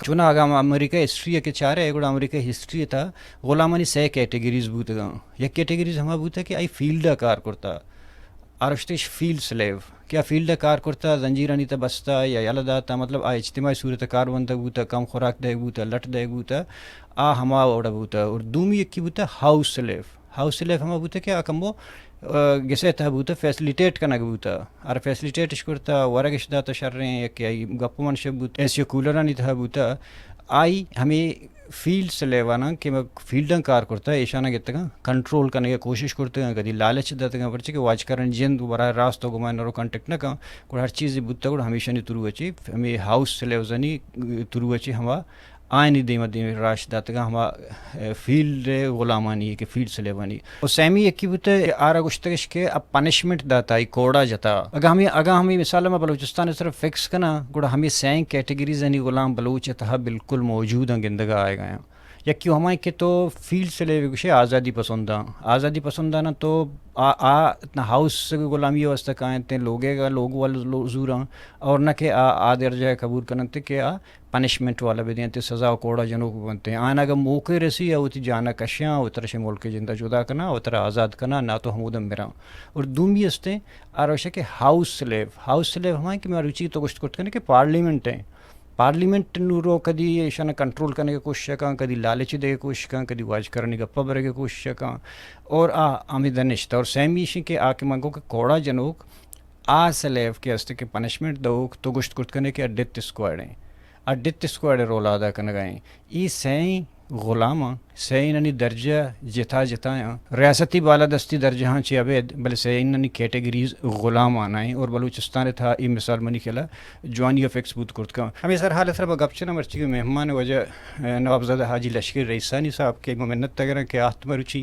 چونا آگا امریکہ ہسٹری کے چارے گوڑا امریکہ ہسٹری تھا غلامانی سے کیٹیگریز بوتا یک کیٹیگریز ہما بوتا کہ آئی فیلڈا کار کرتا آرشتش فیلڈ سلیو کیا فیلڈ کار کرتا زنجیرانی تا بستا یا یلا داتا مطلب اجتماعی صورت کار بنتا بوتا کم خوراک دے بوتا لٹ دے بوتا ہما اوڑا بوتا اور دومی ایک کی بوتا ہاؤس سلیو ہاؤس سلیو ہما بوتا کہ کمبو گسے تھا بوتا فیسلیٹیٹ کنگ بوتا اور فیسلیٹیٹ کرتا ورگش داتا شر رہے ہیں کہ گپ منشب بوتا ایسی کولرانی تھا بوتا آئی ہمیں فیلڈ سے لیوانا کہ میں فیلڈن کار کرتا ہے ایشانہ گتا گا کنٹرول کرنے کی کوشش کرتے ہیں کدی لالچ دیتے گا پرچے کہ واچ کرن جن براہ راست ہو گمائن رو کنٹیکٹ نہ کہاں کوئی ہر چیز بوتا گوڑا ہمیشہ نہیں ترو اچھی ہمیں ہاؤس سے لیوزنی ترو اچھی ہما آئینی دیمہ دیمہ راش داتا گا ہما فیلڈ غلامانی ہے کہ فیلڈ سے لیوانی اور سیمی یکی بوتا آرہ گشتگش کے اب پنشمنٹ داتا ہے کوڑا جتا اگا ہمیں مثال میں بلوچستان اس طرف فکس کنا گوڑا ہمیں سین کیٹیگریز یعنی غلام بلوچ تہا بالکل موجود ہیں گندگا آئے گئے ہیں یکی ہمائیں کہ تو فیلڈ سے لے گوشے آزادی پسندانا تو اتنا ہاؤس غلامی واسطہ کائیں تے لوگے گا لوگ والا زوراں اور نہ کہ آدر جائے قبول کرنتے کہ پنشمنٹ والا بھی دیں سزا و کوڑا جنوں کو بنتے ہیں آنا اگر موقع رسی یا ہوتی جانا کشیاں او طرح سے ملک جندہ جدا کرنا او طرح آزاد کرنا نہ تو ہمودم میرا اور دومی استے آروشہ کہ ہاؤس سلیو ہمائیں کہ میں روچی تو گشت کرتے ہیں کہ پارلیمنٹ ہیں پارلیمنٹ نورو کدی ایشانہ کنٹرول کرنے کی کوشش کاں کدی لالچ دے کی کوشش کاں کدی واج کرنے کا پبرے کی کوشش کاں اور آمدنشت اور سیمیشی کے کے منگو کہ کوڑا جنوک سلیو کے استے کے پنشمنٹ دوک تو گشت کرت کرنے کے ڈیتھ اسکواڈ رول ادا کرنے گئے ای سین غلامہ سیننی درجہ جتا ریاستی بالادستی درجہ ہاں چی ابید بل سیننی کیٹیگریز غلام آنائیں اور بلوچستان تھا ای مثال منی کھلا جوانی آف ایکس بود کرت کا ہمیں سر حال اثر با گپچنا مرچی کے مہمان وجہ نواب زادہ حاجی لشکر رئیسانی صاحب کے ممنت تگرہ کہ آتما روچی